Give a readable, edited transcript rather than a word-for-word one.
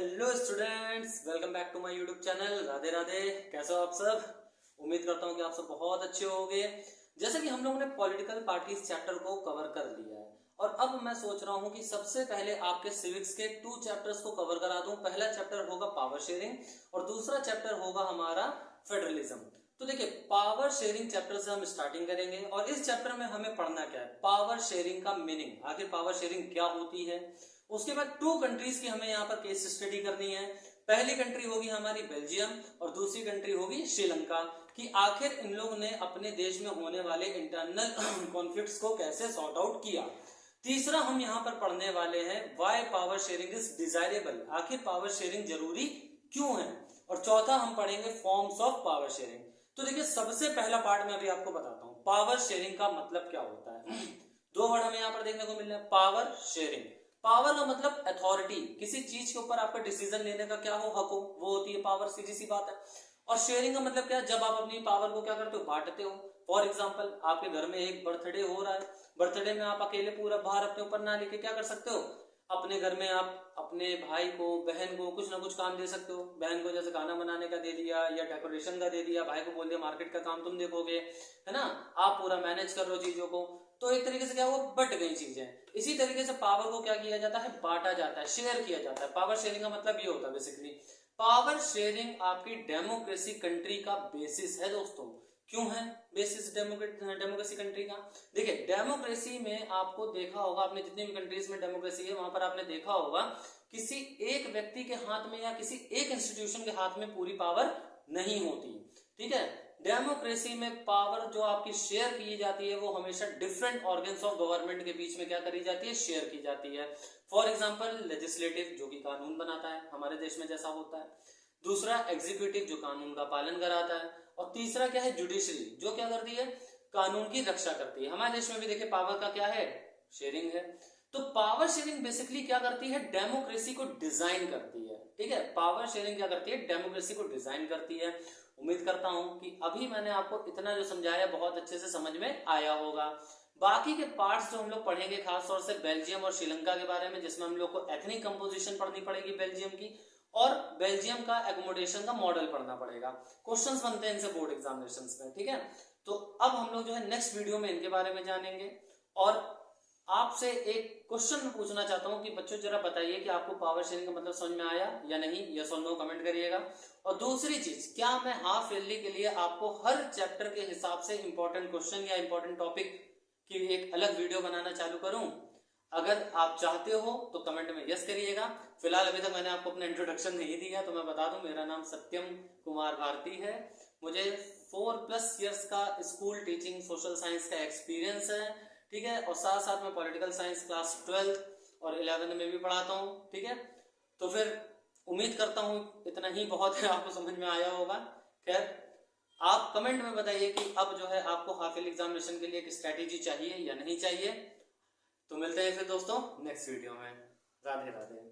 Hello students, welcome back to my YouTube channel. Radhe Radhe. कैसे हो आप सब? उम्मीद करता हूँ कि आप सब बहुत अच्छे होंगे। जैसे कि हम लोगों ने पॉलिटिकल पार्टीज चैप्टर को कवर कर लिया है और अब मैं सोच रहा हूँ कि सबसे पहले आपके सिविक्स के 2 चैप्टर्स को कवर करा दूं। पहला चैप्टर होगा पावर शेयरिंग और दूसरा चैप्टर होगा हमारा फेडरलिज्म। तो देखिए, पावर शेयरिंग चैप्टर से हम स्टार्टिंग करेंगे और इस चैप्टर में हमें पढ़ना क्या है, पावर शेयरिंग का मीनिंग, आखिर पावर शेयरिंग क्या होती है। उसके बाद 2 कंट्रीज की हमें यहाँ पर केस स्टडी करनी है। पहली कंट्री होगी हमारी बेल्जियम और दूसरी कंट्री होगी श्रीलंका, कि आखिर इन लोग ने अपने देश में होने वाले इंटरनल कॉन्फ्लिक्ट्स को कैसे सॉर्ट आउट किया। तीसरा हम यहाँ पर पढ़ने वाले हैं why power sharing is desirable, आखिर पावर शेयरिंग जरूरी क्यों है। और चौथा हम पढ़ेंगे फॉर्म्स ऑफ पावर शेयरिंग। तो देखिए, सबसे पहला पार्ट मैं अभी आपको बताता हूँ, पावर शेयरिंग का मतलब क्या होता है। 2 वर्ड हमें यहाँ पर देखने को मिल रहे हैं, पावर शेयरिंग। पावर का मतलब अथॉरिटी, किसी चीज के ऊपर आपका डिसीजन लेने का क्या हो, हक हो, वो होती है पावर, सीधी सी बात है। और शेयरिंग का मतलब क्या है, जब आप अपनी पावर को क्या करते हो, बांटते हो। फॉर एग्जाम्पल, आपके घर में एक बर्थडे हो रहा है, बर्थडे में आप अकेले पूरा भार अपने ऊपर ना लेके क्या कर सकते हो, अपने घर में आप अपने भाई को, बहन को कुछ ना कुछ काम दे सकते हो। बहन को जैसे खाना बनाने का दे दिया या डेकोरेशन का दे दिया, भाई को बोल दिया मार्केट का काम तुम देखोगे, है ना, आप पूरा मैनेज कर रहे हो चीजों को। तो एक तरीके से क्या हुआ, बट गई चीजें। इसी तरीके से पावर को क्या किया जाता है, बांटा जाता है, शेयर किया जाता है। पावर शेयरिंग का मतलब ये होता है बेसिकली। पावर शेयरिंग आपकी डेमोक्रेसी कंट्री का बेसिस है दोस्तों। क्यों है बेसिस डेमोक्रेसी कंट्री का? देखिए, डेमोक्रेसी में आपको देखा होगा, आपने जितनी भी कंट्रीज में डेमोक्रेसी है वहां पर आपने देखा होगा, किसी एक व्यक्ति के हाथ में या किसी एक इंस्टीट्यूशन के हाथ में पूरी पावर नहीं होती। ठीक है, डेमोक्रेसी में पावर जो आपकी शेयर की जाती है वो हमेशा डिफरेंट ऑर्गन्स ऑफ गवर्नमेंट के बीच में क्या करी जाती है, शेयर की जाती है। फॉर एग्जांपल, लेजिस्लेटिव जो कि कानून बनाता है, हमारे देश में जैसा होता है। दूसरा एग्जीक्यूटिव जो कानून का पालन कराता है। और तीसरा क्या है, जुडिशरी, जो क्या करती है, कानून की रक्षा करती है। हमारे देश में भी देखिए पावर का क्या है, शेयरिंग है। तो पावर शेयरिंग बेसिकली क्या करती है, डेमोक्रेसी को डिजाइन करती है। ठीक है, पावर शेयरिंग क्या करती है, डेमोक्रेसी को डिजाइन करती है। उम्मीद करता हूं कि अभी मैंने आपको इतना जो समझाया बहुत अच्छे से समझ में आया होगा। बाकी के पार्ट्स जो हम लोग पढ़ेंगे, खासतौर से बेल्जियम और श्रीलंका के बारे में, जिसमें हम लोग को एथनिक कंपोजिशन पढ़नी पड़ेगी बेल्जियम की, और बेल्जियम का एकोमोडेशन का मॉडल पढ़ना पड़ेगा। क्वेश्चंस बनते हैं इनसे बोर्ड एग्जामिनेशंस में। ठीक है, तो अब हम लोग जो है नेक्स्ट वीडियो में इनके बारे में जानेंगे। और आपसे एक क्वेश्चन मैं पूछना चाहता हूं कि बच्चों जरा बताइए कि आपको पावर शेयरिंग का मतलब समझ में आया या नहीं, यस और नो कमेंट करिएगा। और दूसरी चीज, क्या मैं हाफ ईयरली के लिए आपको हर चैप्टर के हिसाब से इंपॉर्टेंट क्वेश्चन या इंपॉर्टेंट टॉपिक की एक अलग वीडियो बनाना चालू करूं? अगर आप चाहते हो तो कमेंट में यस करिएगा। फिलहाल अभी तक मैंने आपको अपना इंट्रोडक्शन नहीं दिया, तो मैं बता दूं, मेरा नाम सत्यम कुमार भारती है। मुझे 4+ ईयर्स का स्कूल टीचिंग सोशल साइंस का एक्सपीरियंस है। ठीक है, और साथ साथ में पॉलिटिकल साइंस क्लास 12 और 11 में भी पढ़ाता हूँ। ठीक है, तो फिर उम्मीद करता हूँ इतना ही बहुत है, आपको समझ में आया होगा। खैर, आप कमेंट में बताइए कि अब जो है आपको हाफ ईयरली एग्जामिनेशन के लिए एक स्ट्रैटेजी चाहिए या नहीं चाहिए। तो मिलते हैं फिर दोस्तों नेक्स्ट वीडियो में। राधे राधे।